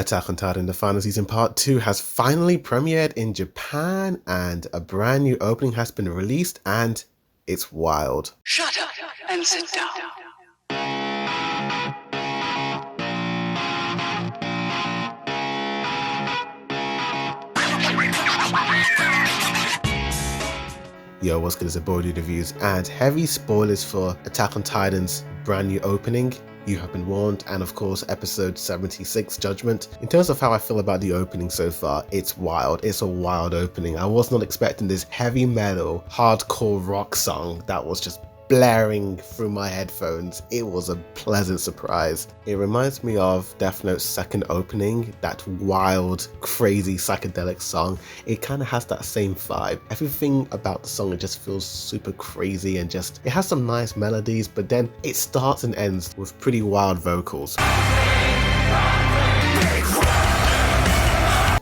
Attack on Titan, the final season part 2 has finally premiered in Japan and a brand new opening has been released and it's wild. Shut up and sit down. Yo, what's good? It's a boy Dude Reviews and heavy spoilers for Attack on Titan's brand new opening. You have been warned, and of course episode 76 Judgment. In terms of how I feel about the opening so far, it's wild. It's a wild opening. I was not expecting this heavy metal, hardcore rock song that was just blaring through my headphones. It was a pleasant surprise. It reminds me of Death Note's second opening, that wild, crazy psychedelic song. It kind of has that same vibe. Everything about the song, it just feels super crazy and just, it has some nice melodies, but then it starts and ends with pretty wild vocals.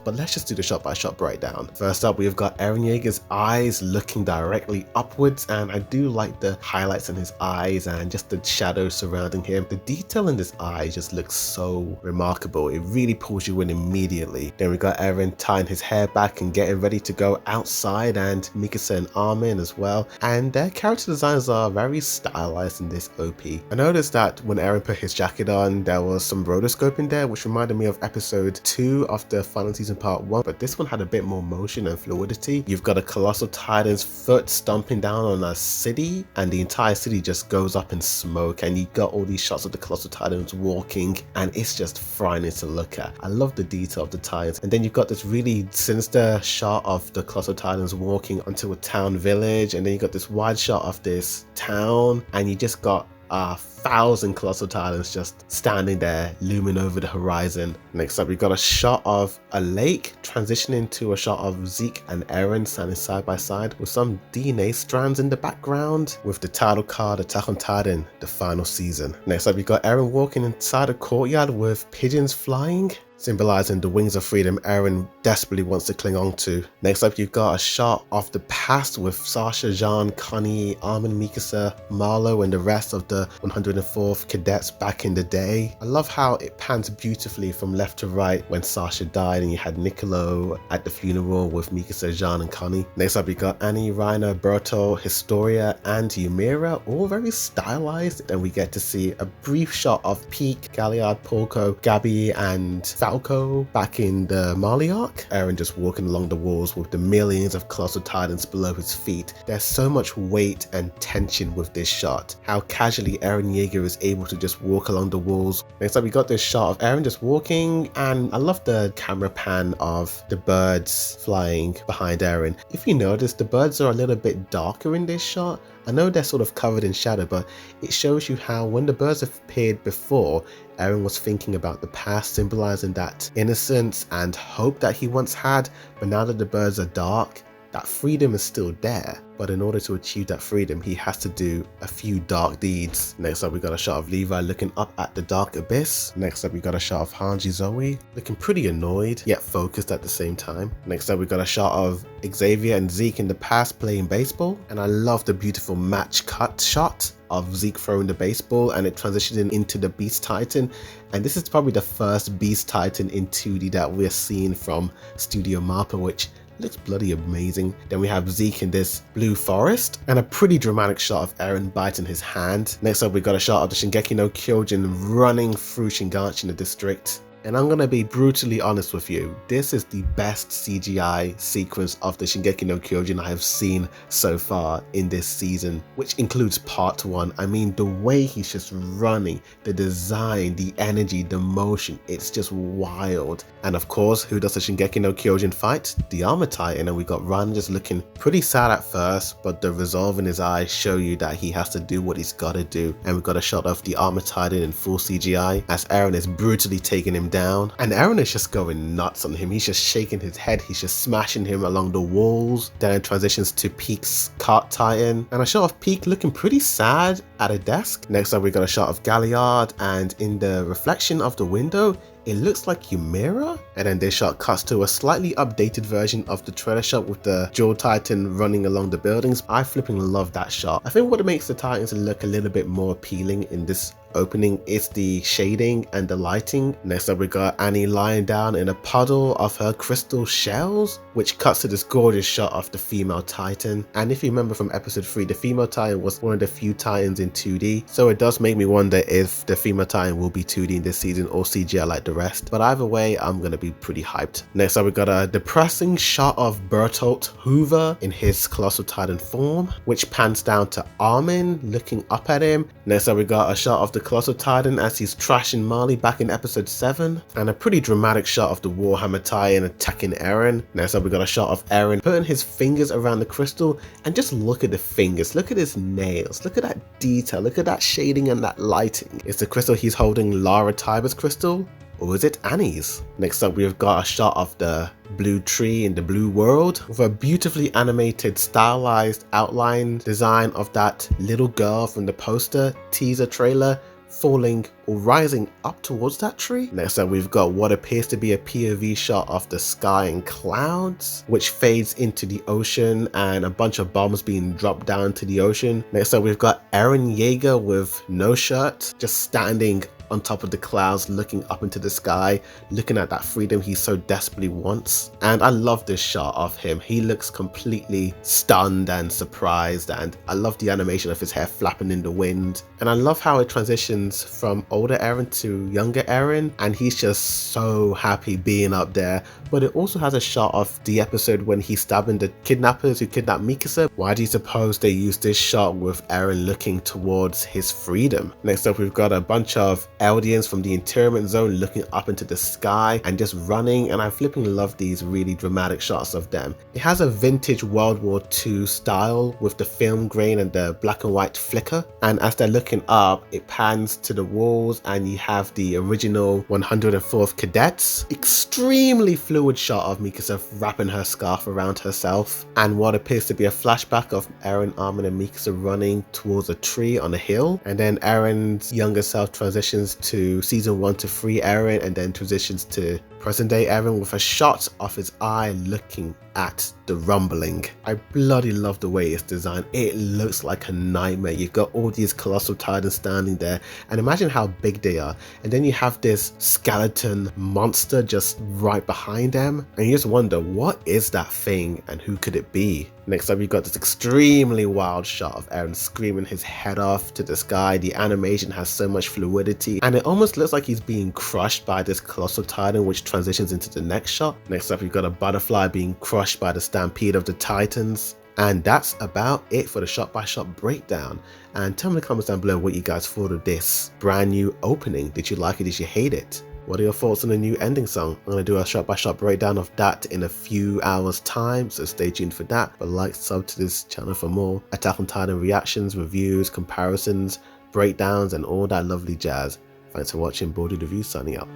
But let's just do the shot by shot breakdown. First up, we've got Eren Yeager's eyes looking directly upwards, and I do like the highlights in his eyes and just the shadows surrounding him. The detail in this eye just looks so remarkable. It really pulls you in immediately. Then we got Eren tying his hair back and getting ready to go outside, and Mikasa and Armin as well. And their character designs are very stylized in this OP. I noticed that when Eren put his jacket on, there was some rotoscoping there, which reminded me of episode 2 of the final season part 1, but this one had a bit more motion and fluidity. You've got a colossal titan's foot stomping down on a city, and the entire city just goes up in smoke, and you got all these shots of the colossal titans walking, and it's just frightening to look at. I love the detail of the titans. And then you've got this really sinister shot of the colossal titans walking onto a town village, and then you got this wide shot of this town, and you just got 1,000 colossal titans just standing there looming over the horizon. Next up, we got a shot of a lake transitioning to a shot of Zeke and Eren standing side by side with some DNA strands in the background with the title card Attack on Titan, the final season. Next up, we got Eren walking inside a courtyard with pigeons flying, symbolizing the wings of freedom Eren desperately wants to cling on to. Next up, you've got a shot of the past with Sasha, Jean, Connie, Armin, Mikasa, Marlo, and the rest of the 104th cadets back in the day. I love how it pans beautifully from left to right when Sasha died, and you had Niccolo at the funeral with Mikasa, Jean, and Connie. Next up, you got Annie, Reiner, Berto, Historia, and Ymira, all very stylized, and we get to see a brief shot of Peak, Galliard, Porco, Gabby, and Falco back in the Marley arc. Eren just walking along the walls with the millions of colossal titans below his feet. There's so much weight and tension with this shot. How casually Eren Yeager is able to just walk along the walls. Next up, we got this shot of Eren just walking, and I love the camera pan of the birds flying behind Eren. If you notice, the birds are a little bit darker in this shot. I know they're sort of covered in shadow, but it shows you how when the birds appeared before, Eren was thinking about the past, symbolizing that innocence and hope that he once had. But now that the birds are dark, that freedom is still there. But in order to achieve that freedom, he has to do a few dark deeds. Next up, we got a shot of Levi looking up at the dark abyss. Next up, we got a shot of Hanji Zoe looking pretty annoyed, yet focused at the same time. Next up, we got a shot of Xavier and Zeke in the past playing baseball. And I love the beautiful match cut shot of Zeke throwing the baseball and it transitioning into the Beast Titan. And this is probably the first Beast Titan in 2D that we're seeing from Studio MAPPA, which looks bloody amazing. Then we have Zeke in this blue forest and a pretty dramatic shot of Eren biting his hand. Next up, we got a shot of the Shingeki no Kyojin running through Shinganshina district. And I'm gonna be brutally honest with you, this is the best CGI sequence of the Shingeki no Kyojin I have seen so far in this season, which includes part 1. I mean, the way he's just running, the design, the energy, the motion, it's just wild. And of course, who does the Shingeki no Kyojin fight? The Armor Titan, and we got Ran just looking pretty sad at first, but the resolve in his eyes show you that he has to do what he's gotta do. And we got a shot of the Armor Titan in full CGI as Eren is brutally taking him down, and Eren is just going nuts on him. He's just shaking his head, he's just smashing him along the walls. Then it transitions to Peak's Cart Titan, and a shot of Peak looking pretty sad at a desk. Next up, we got a shot of Galliard, and in the reflection of the window, it looks like Ymira. And then this shot cuts to a slightly updated version of the trailer shot with the Jewel Titan running along the buildings. I flipping love that shot. I think what makes the Titans look a little bit more appealing in this opening is the shading and the lighting. Next up we got Annie lying down in a puddle of her crystal shells, which cuts to this gorgeous shot of the female Titan. And if you remember from episode 3, the female Titan was one of the few Titans in 2D, so it does make me wonder if the female Titan will be 2D in this season or CGI like the rest. But either way, I'm gonna be pretty hyped. Next up we got a depressing shot of Bertolt Hoover in his Colossal Titan form, which pans down to Armin looking up at him. Next up we got a shot of the Colossal Titan as he's trashing Marley back in episode 7, and a pretty dramatic shot of the Warhammer Titan attacking Eren. Next up we got a shot of Eren putting his fingers around the crystal, and just look at the fingers, look at his nails, look at that detail, look at that shading and that lighting. Is the crystal he's holding Lara Tiber's crystal? Or is it Annie's? Next up we've got a shot of the blue tree in the blue world with a beautifully animated stylized outline design of that little girl from the poster teaser trailer falling or rising up towards that tree. Next up we've got what appears to be a POV shot of the sky and clouds, which fades into the ocean and a bunch of bombs being dropped down to the ocean. Next up we've got Eren Yeager with no shirt, just standing on top of the clouds, looking up into the sky, looking at that freedom he so desperately wants. And I love this shot of him. He looks completely stunned and surprised, and I love the animation of his hair flapping in the wind. And I love how it transitions from older Eren to younger Eren, and he's just so happy being up there. But it also has a shot of the episode when he's stabbing the kidnappers who kidnapped Mikasa. Why do you suppose they used this shot with Eren looking towards his freedom? Next up we've got a bunch of Eldians from the internment zone looking up into the sky and just running, and I flipping love these really dramatic shots of them. It has a vintage World War II style with the film grain and the black and white flicker, and as they're looking up it pans to the walls and you have the original 104th Cadets. Extremely fluid shot of Mikasa wrapping her scarf around herself, and what appears to be a flashback of Eren, Armin and Mikasa running towards a tree on a hill, and then Eren's younger self transitions to season 1 to 3 Eren, and then transitions to present day Eren with a shot of his eye looking at the rumbling. I bloody love the way it's designed. It looks like a nightmare. You've got all these colossal titans standing there, and imagine how big they are, and then you have this skeleton monster just right behind them, and you just wonder, what is that thing and who could it be? Next up, you've got this extremely wild shot of Eren screaming his head off to the sky. The animation has so much fluidity, and it almost looks like he's being crushed by this colossal titan, which transitions into the next shot. Next up, you've got a butterfly being crushed by the stampede of the titans. And that's about it for the shot-by-shot breakdown. And tell me in the comments down below what you guys thought of this brand new opening. Did you like it? Did you hate it? What are your thoughts on the new ending song? I'm going to do a shot-by-shot breakdown of that in a few hours time, so stay tuned for that. But like, sub to this channel for more Attack on Titan reactions, reviews, comparisons, breakdowns, and all that lovely jazz. Thanks for watching. Bordy Review signing out.